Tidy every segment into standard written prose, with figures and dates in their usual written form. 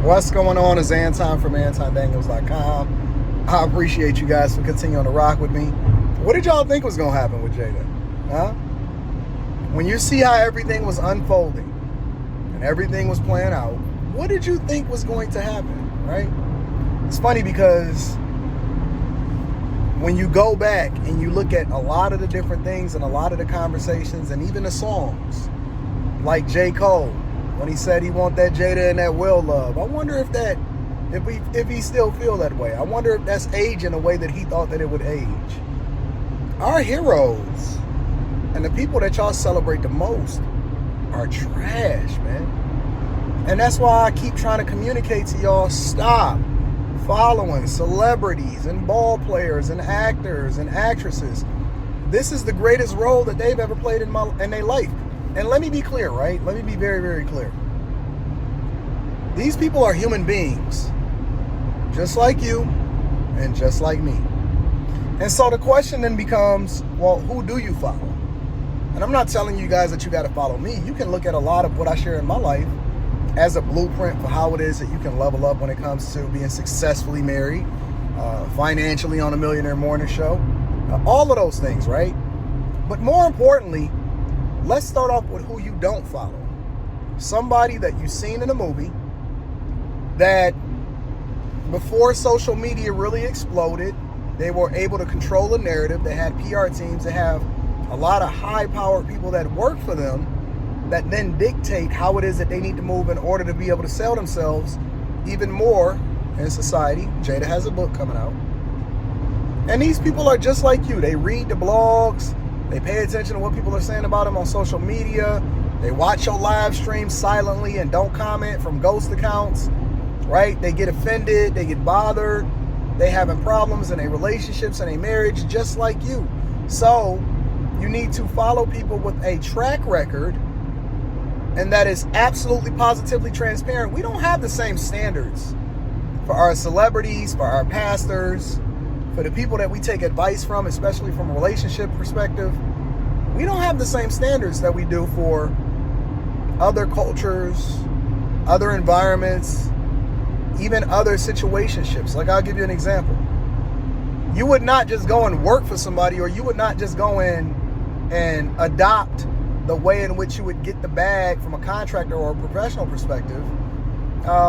What's going on is Anton from AntonDaniels.com. I appreciate you guys for continuing to rock with me. What did y'all think was going to happen with Jada? Huh? When you see how everything was unfolding and everything was playing out, what did you think was going to happen, right? It's funny because when you go back and you look at a lot of the different things and a lot of the conversations and even the songs, like J. Cole, when he said he want that Jada and that Will love, I wonder if he still feel that way. I wonder if that's age in a way that he thought that it would age. Our heroes and the people that y'all celebrate the most are trash, man. And that's why I keep trying to communicate to y'all, stop following celebrities and ball players and actors and actresses. This is the greatest role that they've ever played in their life. And let me be clear, right? Let me be very, very clear. These people are human beings, just like you and just like me. And so the question then becomes, well, who do you follow? And I'm not telling you guys that you got to follow me. You can look at a lot of what I share in my life as a blueprint for how it is that you can level up when it comes to being successfully married, financially on a Millionaire Morning Show, all of those things, right? But more importantly, let's start off with who you don't follow. Somebody that you've seen in a movie that before social media really exploded, they were able to control the narrative. They had PR teams. They have a lot of high-powered people that work for them that then dictate how it is that they need to move in order to be able to sell themselves even more in society. Jada has a book coming out. And these people are just like you. They read the blogs. They pay attention to what people are saying about them on social media. They watch your live stream silently and don't comment from ghost accounts, right? They get offended. They get bothered. They having problems in their relationships and their marriage just like you. So you need to follow people with a track record and that is absolutely positively transparent. We don't have the same standards for our celebrities, for our pastors, for the people that we take advice from, especially from a relationship perspective. We don't have the same standards that we do for other cultures, other environments, even other situationships. Like, I'll give you an example. You would not just go and work for somebody, or you would not just go in and adopt the way in which you would get the bag from a contractor or a professional perspective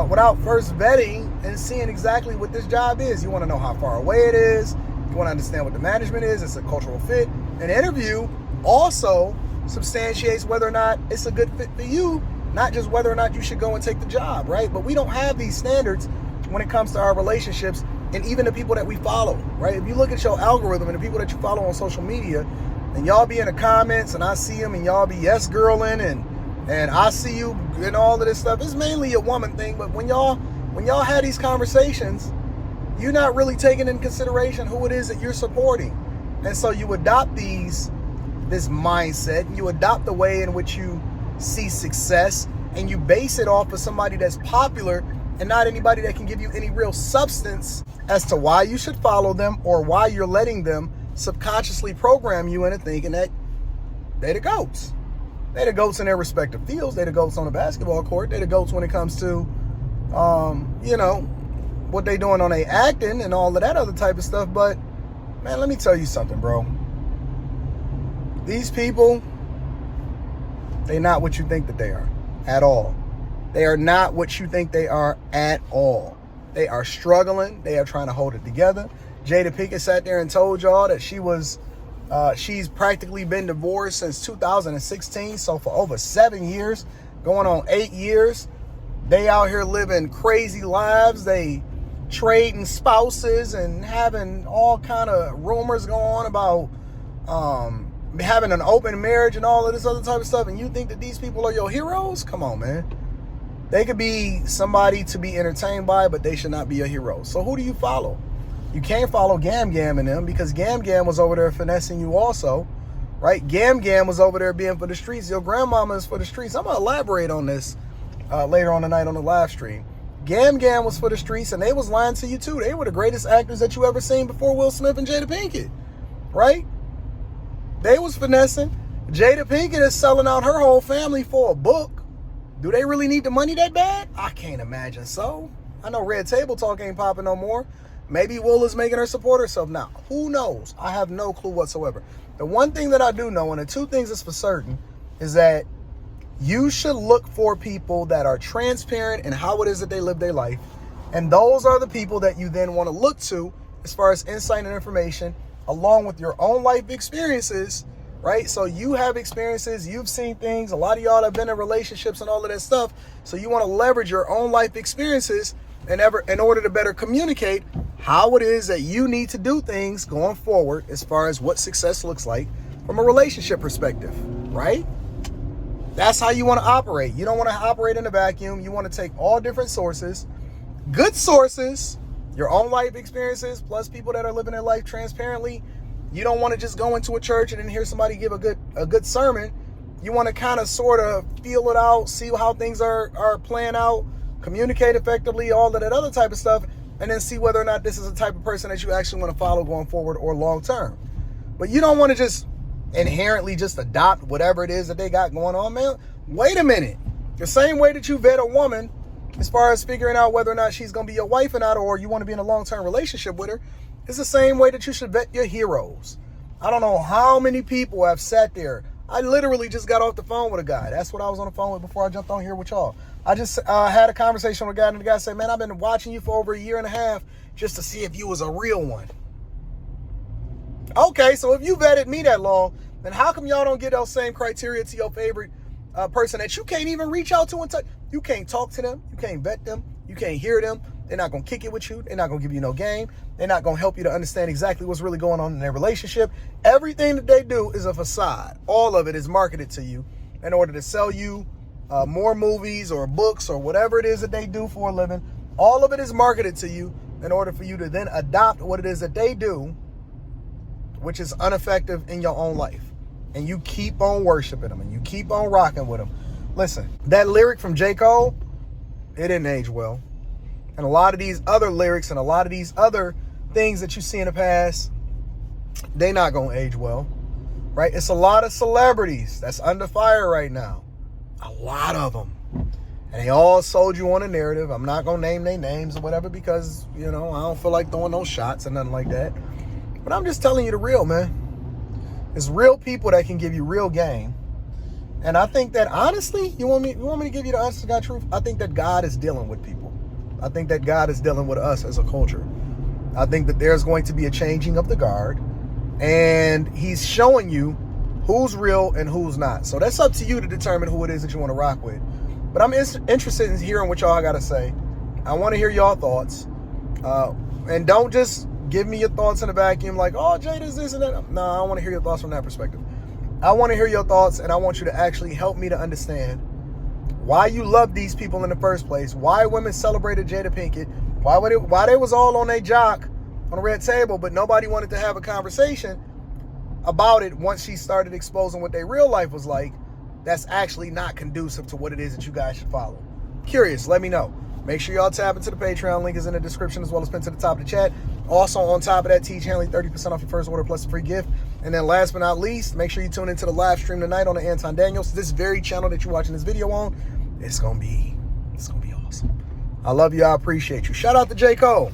without first vetting and seeing exactly what this job is. You want to know how far away it is. You want to understand what the management is. It's a cultural fit. An interview also substantiates whether or not it's a good fit for you, not just whether or not you should go and take the job, right? But we don't have these standards when it comes to our relationships and even the people that we follow, right? If you look at your algorithm and the people that you follow on social media, and y'all be in the comments and I see them and y'all be yes girling and I see you and all of this stuff, it's mainly a woman thing. But when y'all have these conversations, you're not really taking into consideration who it is that you're supporting. And so you adopt this mindset, and you adopt the way in which you see success, and you base it off of somebody that's popular and not anybody that can give you any real substance as to why you should follow them or why you're letting them subconsciously program you into thinking that they're the GOATs. They're the GOATs in their respective fields. They're the GOATs on the basketball court. They're the GOATs when it comes to, what they doing on their acting and all of that other type of stuff. But, man, let me tell you something, bro. These people, they're not what you think that they are at all. They are not what you think they are at all. They are struggling. They are trying to hold it together. Jada Pinkett sat there and told y'all that she's practically been divorced since 2016. So for over 7 years, going on 8 years, they out here living crazy lives. They trading spouses and having all kind of rumors go on about having an open marriage and all of this other type of stuff. And you think that these people are your heroes? Come on, man. They could be somebody to be entertained by, but they should not be a hero. So who do you follow? You can't follow Gam Gam and them, because Gam Gam was over there finessing you also, right? Gam Gam was over there being for the streets. Your grandmama is for the streets. I'm going to elaborate on this later on tonight on the live stream. Gam Gam was for the streets, and they was lying to you too. They were the greatest actors that you ever seen before Will Smith and Jada Pinkett, right? They was finessing. Jada Pinkett is selling out her whole family for a book. Do they really need the money that bad? I can't imagine so. I know Red Table Talk ain't popping no more. Maybe Will is making her support herself now. Who knows? I have no clue whatsoever. The one thing that I do know, and the two things that's for certain, is that you should look for people that are transparent in how it is that they live their life. And those are the people that you then want to look to as far as insight and information, along with your own life experiences, right? So you have experiences, you've seen things. A lot of y'all have been in relationships and all of that stuff. So you want to leverage your own life experiences in order to better communicate how it is that you need to do things going forward as far as what success looks like from a relationship perspective, right? That's how you want to operate. You don't want to operate in a vacuum. You want to take all different sources, good sources, your own life experiences, plus people that are living their life transparently. You don't want to just go into a church and then hear somebody give a good sermon. You want to kind of sort of feel it out, see how things are playing out, communicate effectively, all of that other type of stuff, and then see whether or not this is the type of person that you actually want to follow going forward or long term. But you don't want to just inherently just adopt whatever it is that they got going on, man. Wait a minute. The same way that you vet a woman as far as figuring out whether or not she's going to be your wife or not, or you want to be in a long-term relationship with her, it's the same way that you should vet your heroes. I don't know how many people have sat there. I literally just got off the phone with a guy. That's what I was on the phone with before I jumped on here with y'all. I just had a conversation with a guy, and the guy said, man, I've been watching you for over a year and a half just to see if you was a real one. Okay, so if you vetted me that long, then how come y'all don't get those same criteria to your favorite person that you can't even reach out to and touch? You can't talk to them. You can't vet them. You can't hear them. They're not going to kick it with you. They're not going to give you no game. They're not going to help you to understand exactly what's really going on in their relationship. Everything that they do is a facade. All of it is marketed to you in order to sell you more movies or books or whatever it is that they do for a living. All of it is marketed to you in order for you to then adopt what it is that they do, which is ineffective in your own life. And you keep on worshiping them and you keep on rocking with them. Listen, that lyric from J. Cole, it didn't age well. And a lot of these other lyrics and a lot of these other things that you see in the past, they not going to age well, right? It's a lot of celebrities that's under fire right now. A lot of them. And they all sold you on a narrative. I'm not going to name their names or whatever because, I don't feel like throwing no shots or nothing like that. But I'm just telling you the real, man. It's real people that can give you real game. And I think that, honestly, you want me to give you the honest to God truth? I think that God is dealing with people. I think that God is dealing with us as a culture. I think that there's going to be a changing of the guard. And he's showing you who's real and who's not. So that's up to you to determine who it is that you want to rock with. But I'm interested in hearing what y'all got to say. I want to hear y'all thoughts. And don't just give me your thoughts in a vacuum like, oh, Jada's this and that. No, I want to hear your thoughts from that perspective. I want to hear your thoughts, and I want you to actually help me to understand why you love these people in the first place, why women celebrated Jada Pinkett, why they was all on their jock on a red table, but nobody wanted to have a conversation about it once she started exposing what their real life was like. That's actually not conducive to what it is that you guys should follow. Curious, let me know. Make sure y'all tap into the Patreon. Link is in the description as well as pinned to the top of the chat. Also, on top of that, Teach Hanley 30% off your first order plus a free gift. And then last but not least, make sure you tune into the live stream tonight on the Anton Daniels. This very channel that you're watching this video on, it's gonna be awesome. I love you. I appreciate you. Shout out to J. Cole.